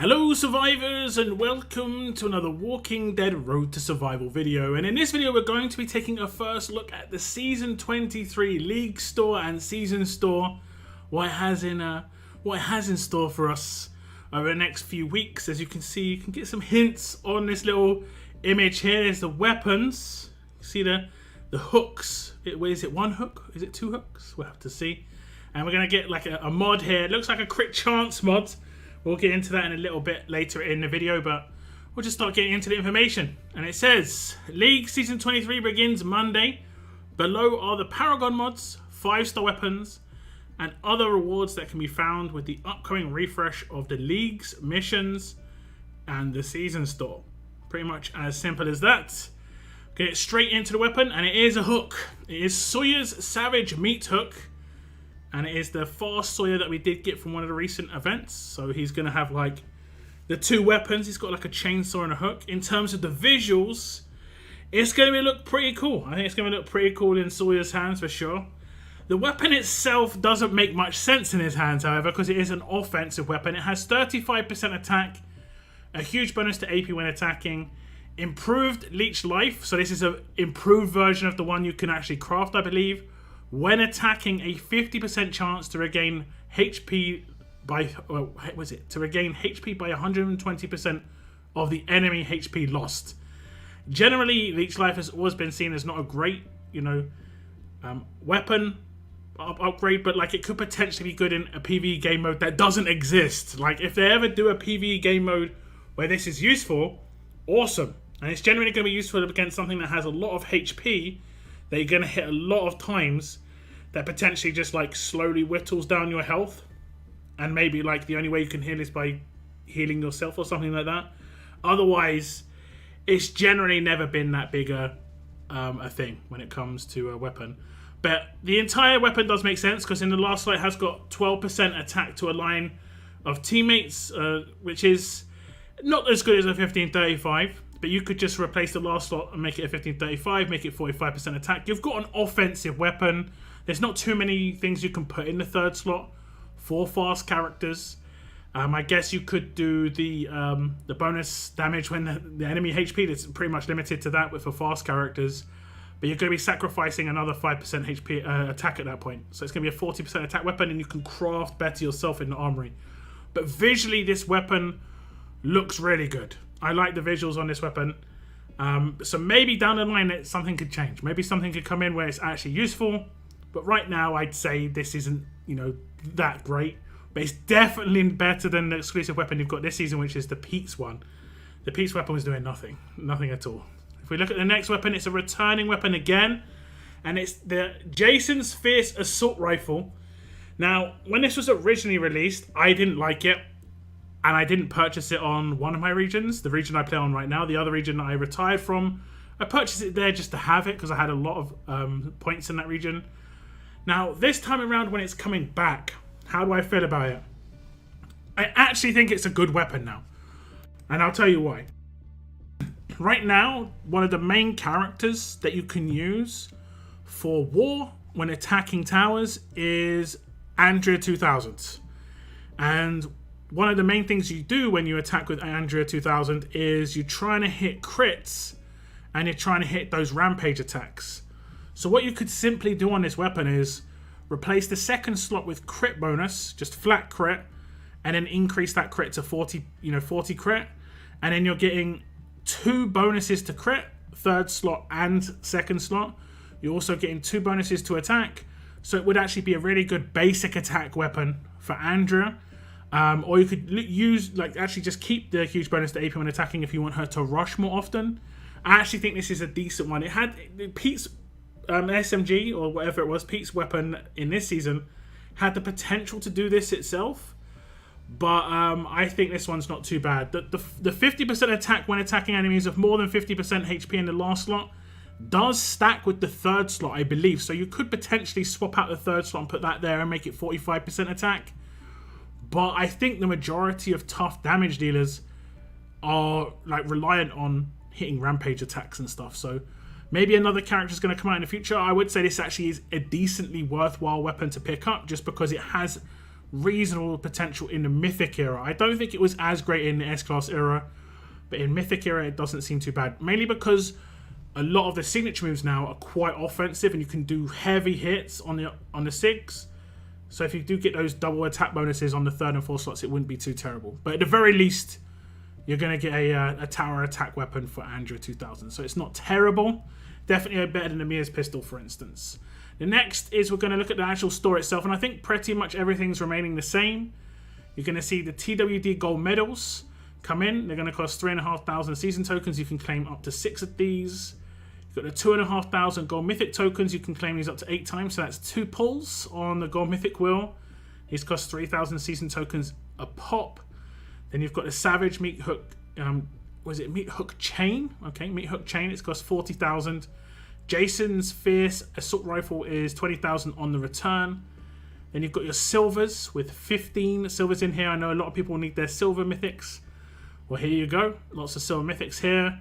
Hello survivors, and welcome to another Walking Dead Road to Survival video. And in this video we're going to be taking a first look at the Season 23 League Store and Season Store, what it has in store for us over the next few weeks. As you can see, you can get some hints on this little image here. There's the weapons. You see the hooks. Is it one hook? Is it two hooks? We'll have to see. And we're going to get like a mod here. It looks like a crit chance mod. We'll get into that in a little bit later in the video, but we'll just start getting into the information. And it says, League Season 23 begins Monday. Below are the Paragon mods, 5-star weapons, and other rewards that can be found with the upcoming refresh of the League's missions and the Season Store. Pretty much as simple as that. Get straight into the weapon, and it is a hook. It is Sawyers Savage Meat Hook. And it is the fast Sawyer that we did get from one of the recent events. So he's going to have like the two weapons. He's got like a chainsaw and a hook. In terms of the visuals, it's going to look pretty cool. I think it's going to look pretty cool in Sawyer's hands for sure. The weapon itself doesn't make much sense in his hands, however, because it is an offensive weapon. It has 35% attack, a huge bonus to AP when attacking, improved leech life. So this is an improved version of the one you can actually craft, I believe. When attacking, a 50% chance to regain HP by regain HP by 120% of the enemy HP lost. Generally, leech life has always been seen as not a great, weapon upgrade, but like it could potentially be good in a PvE game mode that doesn't exist. Like if they ever do a PvE game mode where this is useful, awesome. And it's generally going to be useful against something that has a lot of HP that you're going to hit a lot of times, that potentially just like slowly whittles down your health, and maybe like the only way you can heal is by healing yourself or something like that. Otherwise, it's generally never been that big a thing when it comes to a weapon. But the entire weapon does make sense, because in the last slot it has got 12% attack to a line of teammates, which is not as good as a 1535. But you could just replace the last slot and make it a 1535, make it 45% attack. You've got an offensive weapon. There's not too many things you can put in the third slot for fast characters. I guess you could do the bonus damage when the enemy HP. That's pretty much limited to that for fast characters. But you're going to be sacrificing another 5% HP attack at that point. So it's going to be a 40% attack weapon, and you can craft better yourself in the armory. But visually, this weapon looks really good. I like the visuals on this weapon. So maybe down the line something could change. Maybe something could come in where it's actually useful. But right now I'd say this isn't, that great. But it's definitely better than the exclusive weapon you've got this season, which is the Pete's one. The Pete's weapon was doing nothing. Nothing at all. If we look at the next weapon, it's a returning weapon again. And it's the Jason's Fierce Assault Rifle. Now, when this was originally released, I didn't like it. And I didn't purchase it on one of my regions, the region I play on right now. The other region that I retired from, I purchased it there just to have it, because I had a lot of points in that region. Now, this time around when it's coming back, how do I feel about it? I actually think it's a good weapon now. And I'll tell you why. Right now, one of the main characters that you can use for war when attacking towers is Andrea 2000. And one of the main things you do when you attack with Andrea 2000 is you're trying to hit crits, and you're trying to hit those rampage attacks. So what you could simply do on this weapon is replace the second slot with crit bonus, just flat crit, and then increase that crit to 40 crit, and then you're getting 2 bonuses to crit, third slot and second slot. You're also getting 2 bonuses to attack, so it would actually be a really good basic attack weapon for Andrea. Or you could use, actually just keep the huge bonus to AP when attacking if you want her to rush more often. I actually think this is a decent one. It had Pete's SMG, or whatever it was, Pete's weapon in this season, had the potential to do this itself. But I think this one's not too bad. The 50% attack when attacking enemies of more than 50% HP in the last slot does stack with the third slot, I believe. So you could potentially swap out the third slot and put that there and make it 45% attack. But I think the majority of tough damage dealers are reliant on hitting rampage attacks and stuff. So maybe another character is going to come out in the future. I would say this actually is a decently worthwhile weapon to pick up, just because it has reasonable potential in the Mythic era. I don't think it was as great in the S-Class era, but in Mythic era it doesn't seem too bad. Mainly because a lot of the signature moves now are quite offensive and you can do heavy hits on the 6. So if you do get those double attack bonuses on the 3rd and 4th slots, it wouldn't be too terrible. But at the very least, you're going to get a tower attack weapon for Andrea 2000. So it's not terrible. Definitely better than the Mia's pistol, for instance. The next is we're going to look at the actual store itself. And I think pretty much everything's remaining the same. You're going to see the TWD gold medals come in. They're going to cost 3,500 season tokens. You can claim up to 6 of these. You've got the 2,500 gold mythic tokens. You can claim these up to 8 times. So that's 2 pulls on the gold mythic wheel. These cost 3,000 season tokens a pop. Then you've got the Savage Meat Hook. Was it Meat Hook Chain? Okay, Meat Hook Chain. It's cost 40,000. Jason's Fierce Assault Rifle is 20,000 on the return. Then you've got your silvers with 15 silvers in here. I know a lot of people need their silver mythics. Well, here you go. Lots of silver mythics here.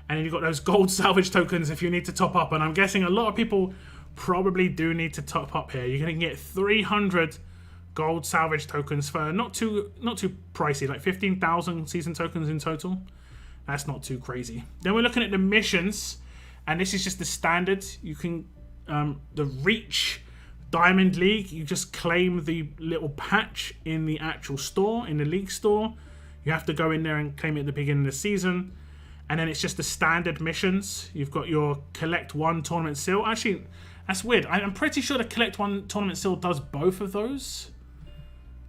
And then you've got those gold salvage tokens if you need to top up. And I'm guessing a lot of people probably do need to top up here. You're going to get 300 gold salvage tokens for not too pricey, like 15,000 season tokens in total. That's not too crazy. Then we're looking at the missions. And this is just the standard. You can, the Reach Diamond League, you just claim the little patch in the actual store, in the league store. You have to go in there and claim it at the beginning of the season. And then it's just the standard missions. You've got your Collect 1 Tournament Seal. Actually, that's weird. I'm pretty sure the Collect 1 Tournament Seal does both of those.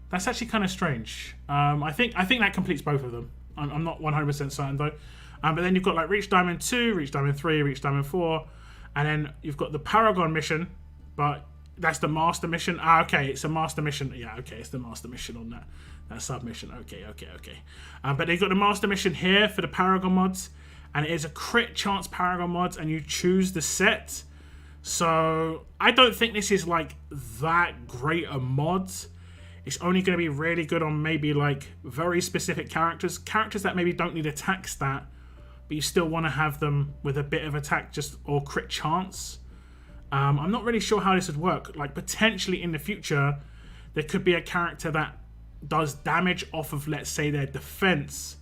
That's actually kind of strange. I think that completes both of them. I'm not 100% certain though. But then you've got like Reach Diamond 2, Reach Diamond 3, Reach Diamond 4. And then you've got the Paragon mission. But that's the Master mission. Ah, okay. It's a Master mission. Yeah, okay. It's the Master mission on that submission. Okay. But they've got the Master mission here for the Paragon mods. And it is a crit chance Paragon mods. And you choose the set. So I don't think this is like that great a mod. It's only going to be really good on maybe like very specific characters. Characters that maybe don't need attack stat. But you still want to have them with a bit of attack just or crit chance. I'm not really sure how this would work. Like potentially in the future, there could be a character that does damage off of, let's say, their defense,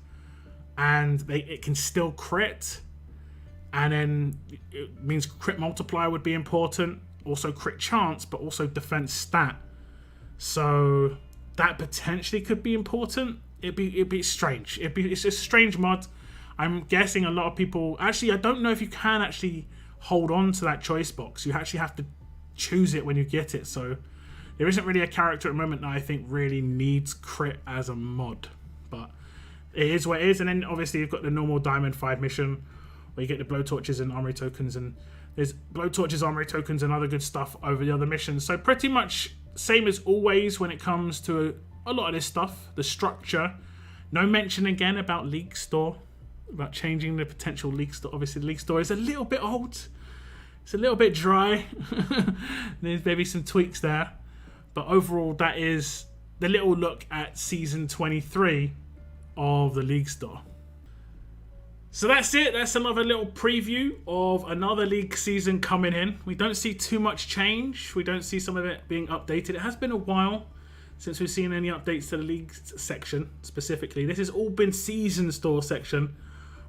and it can still crit, and then it means crit multiplier would be important. Also crit chance, but also defense stat. So that potentially could be important. It'd be strange. It's a strange mod. I'm guessing a lot of people... Actually, I don't know if you can actually hold on to that choice box. You actually have to choose it when you get it. So there isn't really a character at the moment that I think really needs crit as a mod. But it is what it is. And then obviously you've got the normal Diamond 5 mission where you get the blowtorches and armory tokens. And there's blowtorches, armory tokens and other good stuff over the other missions. So pretty much same as always when it comes to a lot of this stuff. The structure. No mention again about League Store. About changing the potential League Store. Obviously, the League Store is a little bit old. It's a little bit dry. There's maybe some tweaks there. But overall, that is the little look at Season 23 of the League Store. So that's it. That's another little preview of another League season coming in. We don't see too much change. We don't see some of it being updated. It has been a while since we've seen any updates to the League section specifically. This has all been Season Store section,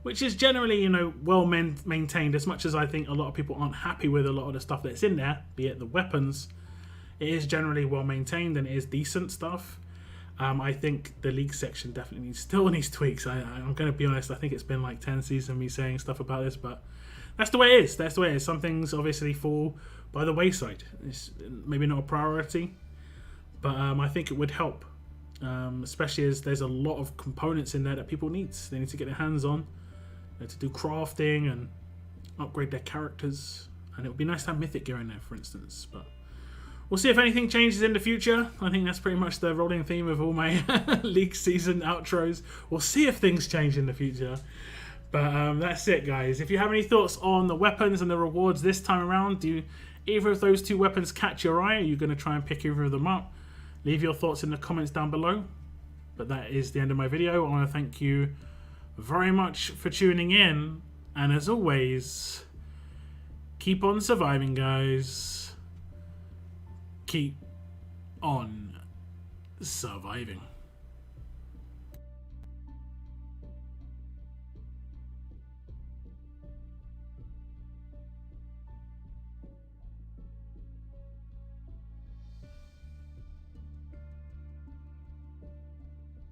which is generally, well maintained, as much as I think a lot of people aren't happy with a lot of the stuff that's in there, be it the weapons. It is generally well maintained and it is decent stuff. I think the League section definitely still needs tweaks. I'm going to be honest, I think it's been like 10 seasons me saying stuff about this, but that's the way it is. That's the way it is. Some things obviously fall by the wayside. It's maybe not a priority, but I think it would help, especially as there's a lot of components in there that people need. They need to get their hands on. To do crafting and upgrade their characters, and it would be nice to have mythic gear in there, for instance. But we'll see if anything changes in the future. I think that's pretty much the rolling theme of all my League season outros. We'll see if things change in the future. But that's it, guys. If you have any thoughts on the weapons and the rewards this time around, do either of those 2 weapons catch your eye? Are you going to try and pick either of them up? Leave your thoughts in the comments down below. But that is the end of my video. I want to thank you very much for tuning in, and as always, keep on surviving, guys. Keep on surviving.